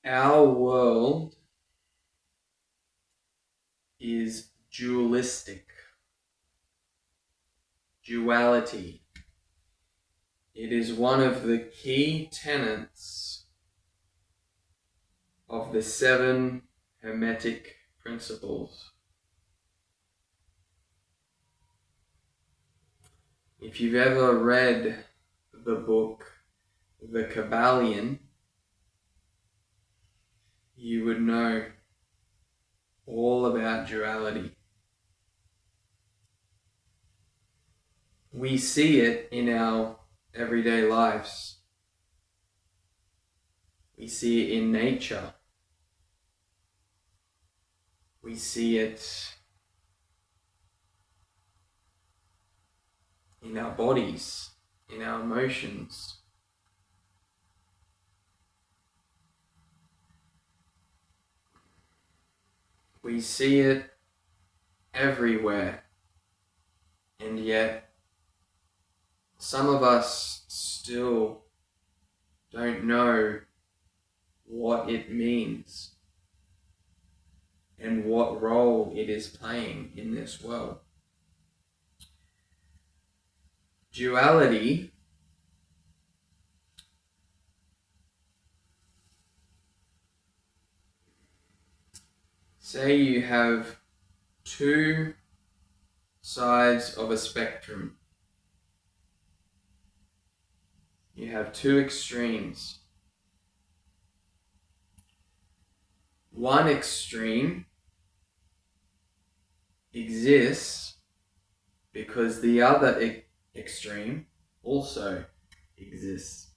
Our world is dualistic. Duality. It is one of the key tenets of the 7 Hermetic principles. If you've ever read the book The Kabbalion, you would know all about duality. We see it in our everyday lives. We see it in nature. We see it in our bodies, in our emotions. We see it everywhere, and yet some of us still don't know what it means and what role it is playing in this world. Duality say you have 2 sides of a spectrum. You have 2 extremes. One extreme exists because the other extreme also exists.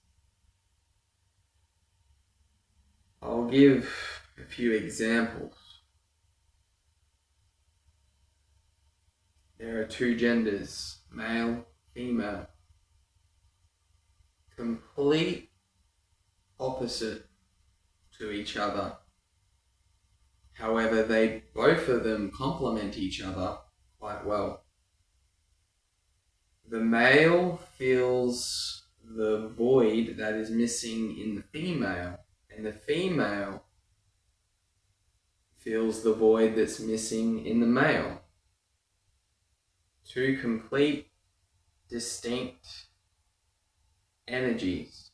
I'll give a few examples. There are 2 genders, male, female. Complete opposite to each other. However, both of them complement each other quite well. The male feels the void that is missing in the female, and the female feels the void that's missing in the male. 2 complete, distinct energies.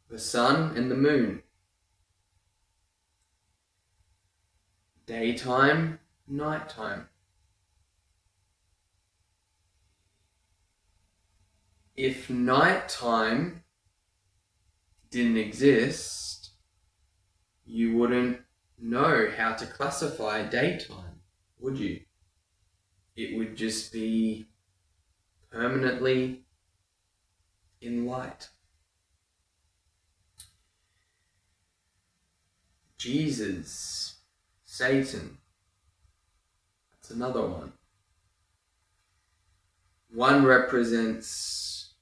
The sun and the moon. Daytime, nighttime. If nighttime didn't exist, you wouldn't know how to classify daytime, would you? It would just be permanently in light. Jesus, Satan, that's another one. One represents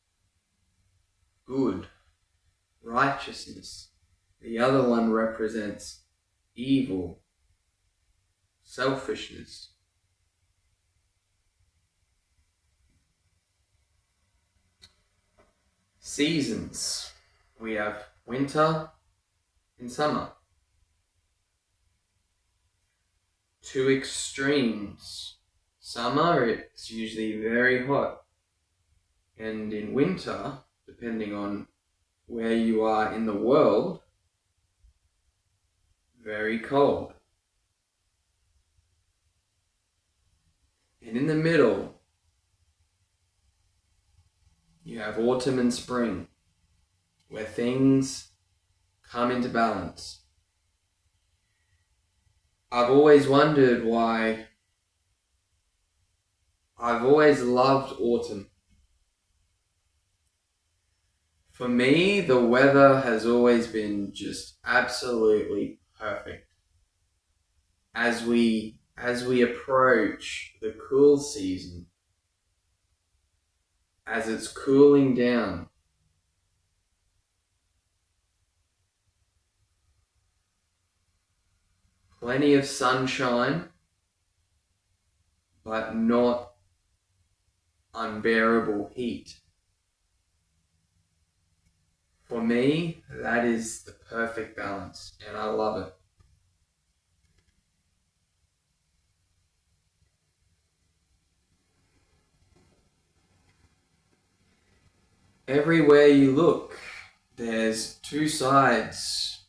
good, righteousness. The other one represents evil, selfishness. Seasons. We have winter and summer. 2 extremes. Summer, it's usually very hot. And in winter, depending on where you are in the world, very cold. And in the middle, you have autumn and spring, where things come into balance. I've always wondered why. I've always loved autumn. For me, the weather has always been just absolutely perfect. As we approach the cool season, as it's cooling down, plenty of sunshine, but not unbearable heat. For me, that is the perfect balance, and I love it. Everywhere you look, there's two sides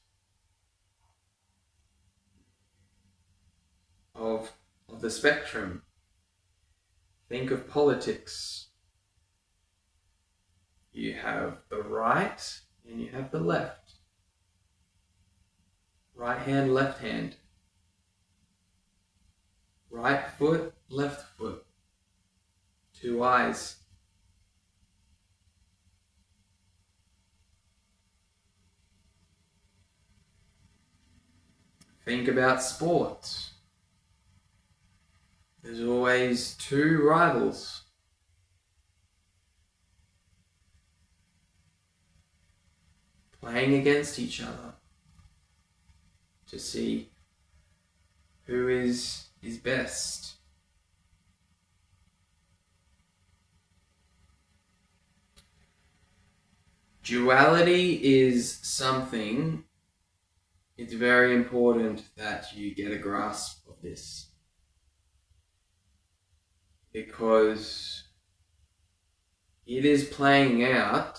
of the spectrum. Think of politics. You have the right and you have the left. Right hand, left hand. Right foot, left foot. Two eyes. Think about sports. There's always two rivals. Playing against each other to see who is best. Duality is something, it's very important that you get a grasp of this, because it is playing out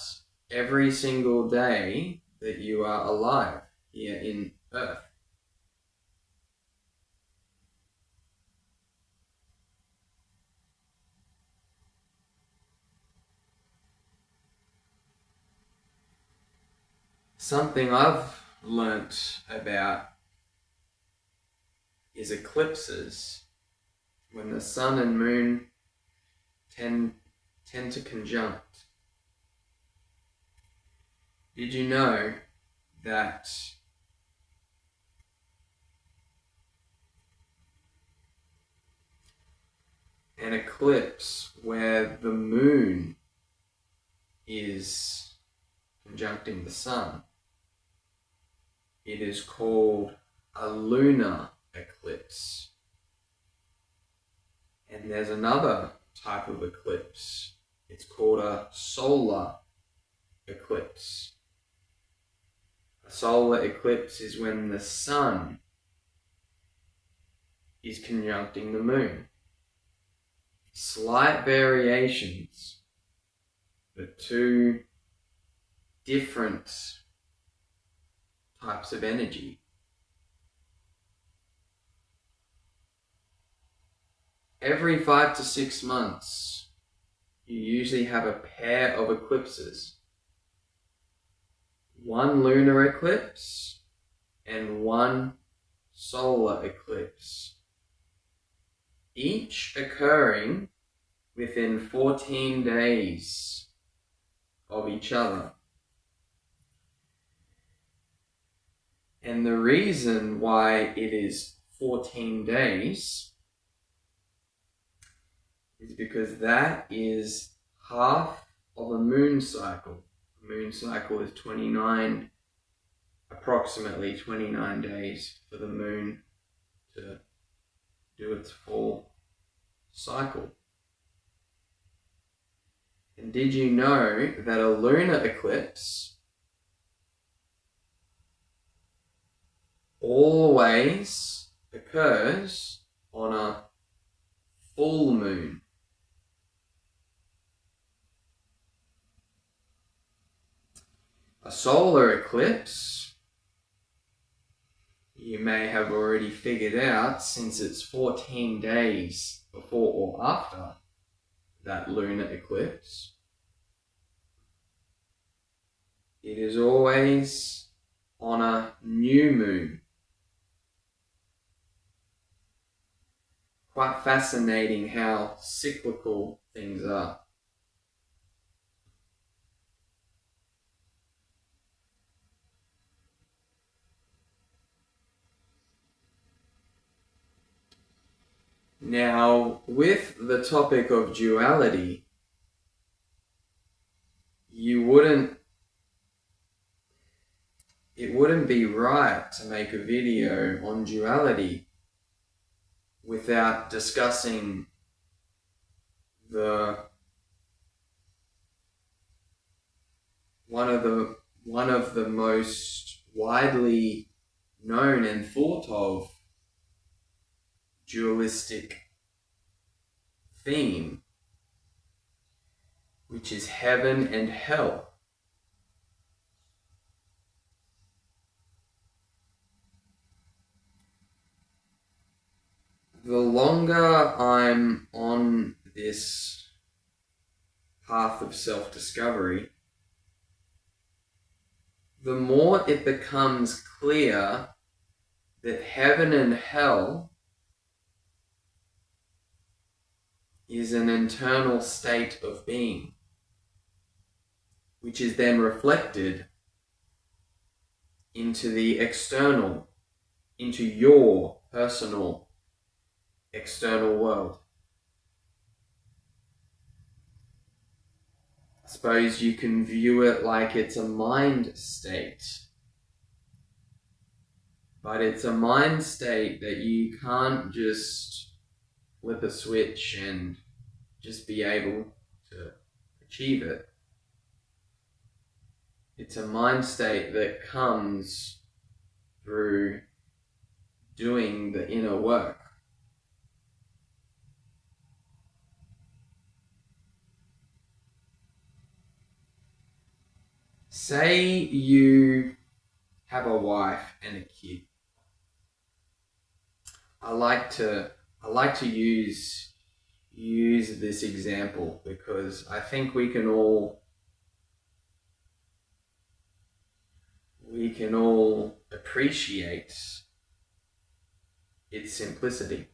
every single day that you are alive here in Earth. Something I've learnt about is eclipses. When the sun and moon tend to conjunct. Did you know that an eclipse where the moon is conjuncting the sun, it is called a lunar eclipse? And there's another type of eclipse. It's called a solar eclipse. A solar eclipse is when the sun is conjuncting the moon. Slight variations, but two different types of energy. Every 5 to 6 months, you usually have a pair of eclipses. One lunar eclipse and one solar eclipse. Each occurring within 14 days of each other. And the reason why it is 14 days is because that is half of a moon cycle. A moon cycle is approximately 29 days for the moon to do its full cycle. And did you know that a lunar eclipse always occurs on a full moon? A solar eclipse, you may have already figured out, since it's 14 days before or after that lunar eclipse, it is always on a new moon. Quite fascinating how cyclical things are. Now, with the topic of duality, it wouldn't be right to make a video on duality without discussing one one of the most widely known and thought of dualistic theme, which is heaven and hell. The longer I'm on this path of self-discovery, the more it becomes clear that heaven and hell is an internal state of being, which is then reflected into the external, into your personal external world. I suppose you can view it like it's a mind state, but it's a mind state that you can't just flip a switch and just be able to achieve it. It's a mind state that comes through doing the inner work. Say you have a wife and a kid. I like to use this example because I think we can all appreciate its simplicity.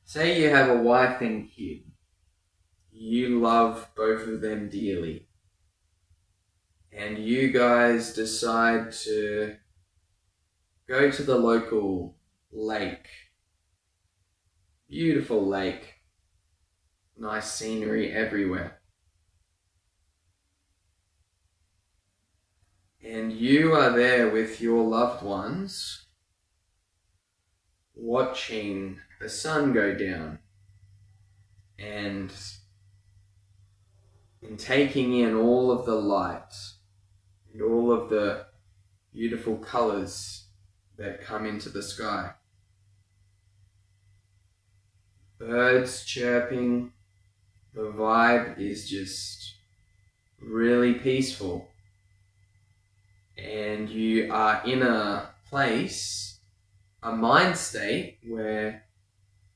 Say you have a wife and kid. You love both of them dearly. And you guys decide to go to the local lake. Beautiful lake. Nice scenery everywhere. And you are there with your loved ones, watching the sun go down and taking in all of the light and all of the beautiful colors that come into the sky. Birds chirping, the vibe is just really peaceful. And you are in a place, a mind state where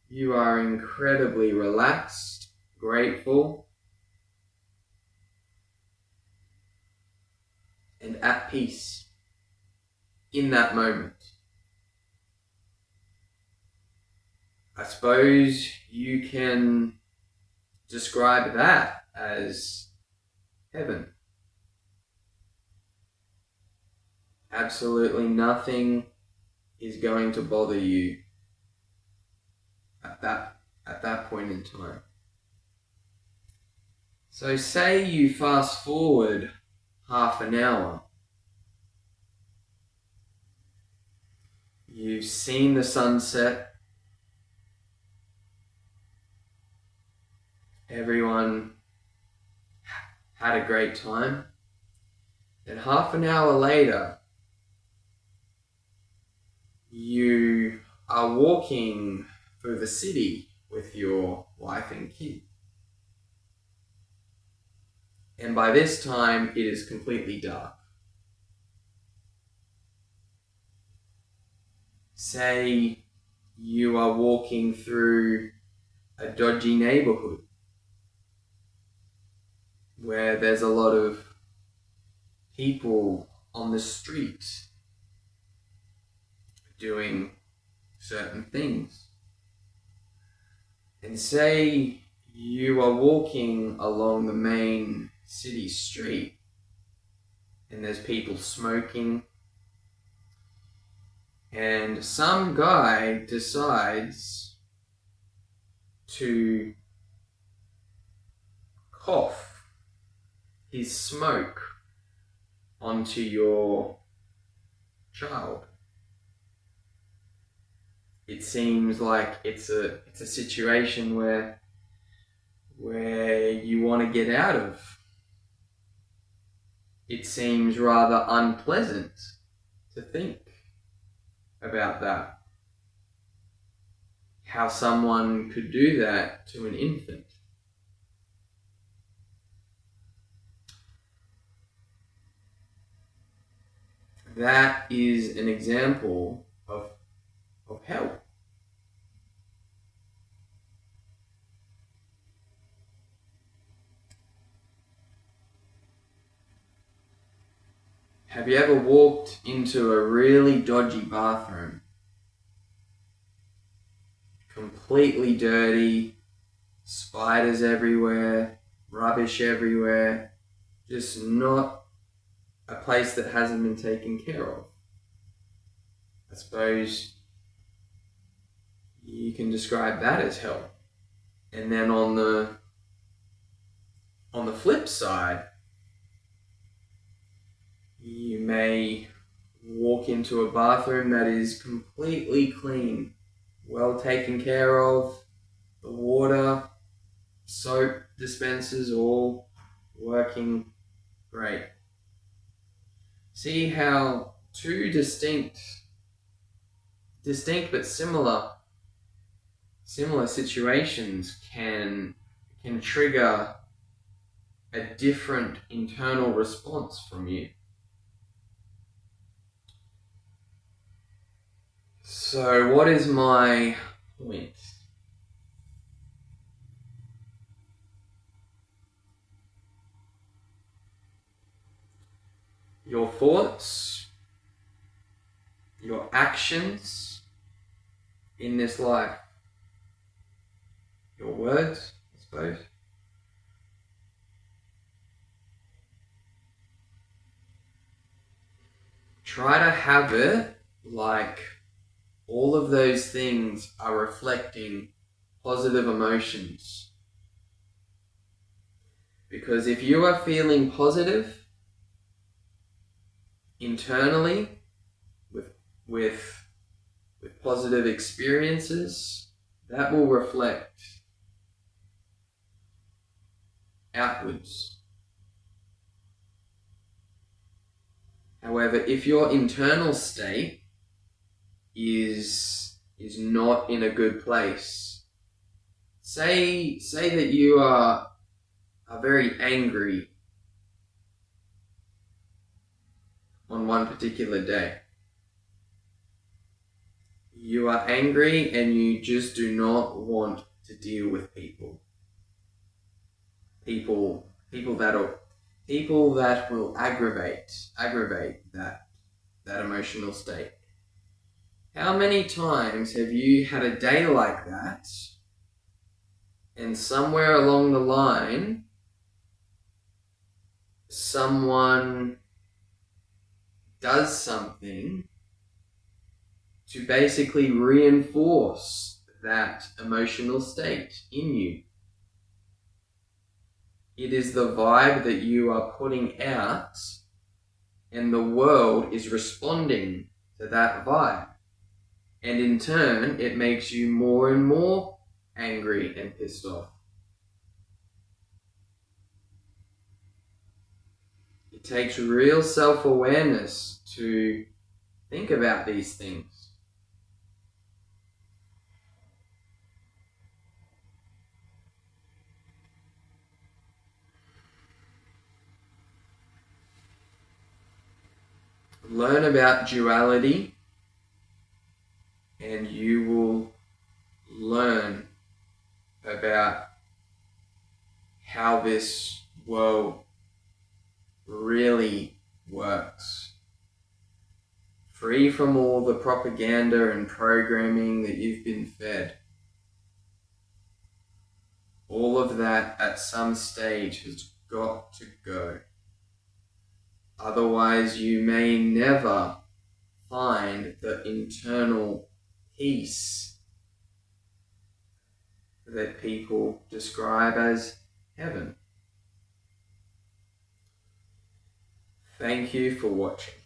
you are incredibly relaxed, grateful, and at peace in that moment. I suppose you can describe that as heaven. Absolutely nothing is going to bother you at that point in time. So say you fast forward half an hour. You've seen the sunset. Everyone had a great time. Then half an hour later, you are walking through the city with your wife and kid. And by this time, it is completely dark. Say you are walking through a dodgy neighborhood where there's a lot of people on the street doing certain things. And say you are walking along the main city street and there's people smoking, and some guy decides to cough his smoke onto your child. It seems like it's a situation where you want to get out of. it seems rather unpleasant to think about that. How someone could do that to an infant. That is an example of hell. Have you ever walked into a really dodgy bathroom? Completely dirty, spiders everywhere, rubbish everywhere, just not a place that hasn't been taken care of. I suppose you can describe that as hell. And then on the flip side, you may walk into a bathroom that is completely clean, well taken care of, the water, soap dispensers all working great. See how two distinct but similar situations can trigger a different internal response from you. So what is my point? Your thoughts, your actions in this life, your words, I suppose, try to have it like all of those things are reflecting positive emotions. Because if you are feeling positive internally with positive experiences, that will reflect outwards. However, if your internal state is not in a good place, say that you are very angry on one particular day. You are angry and you just do not want to deal with people. People that will aggravate that emotional state. How many times have you had a day like that, and somewhere along the line, someone does something to basically reinforce that emotional state in you? It is the vibe that you are putting out, and the world is responding to that vibe. And in turn, it makes you more and more angry and pissed off. It takes real self-awareness to think about these things. Learn about duality, and you will learn about how this world really works. Free from all the propaganda and programming that you've been fed. All of that at some stage has got to go. Otherwise, you may never find the internal peace that people describe as heaven. Thank you for watching.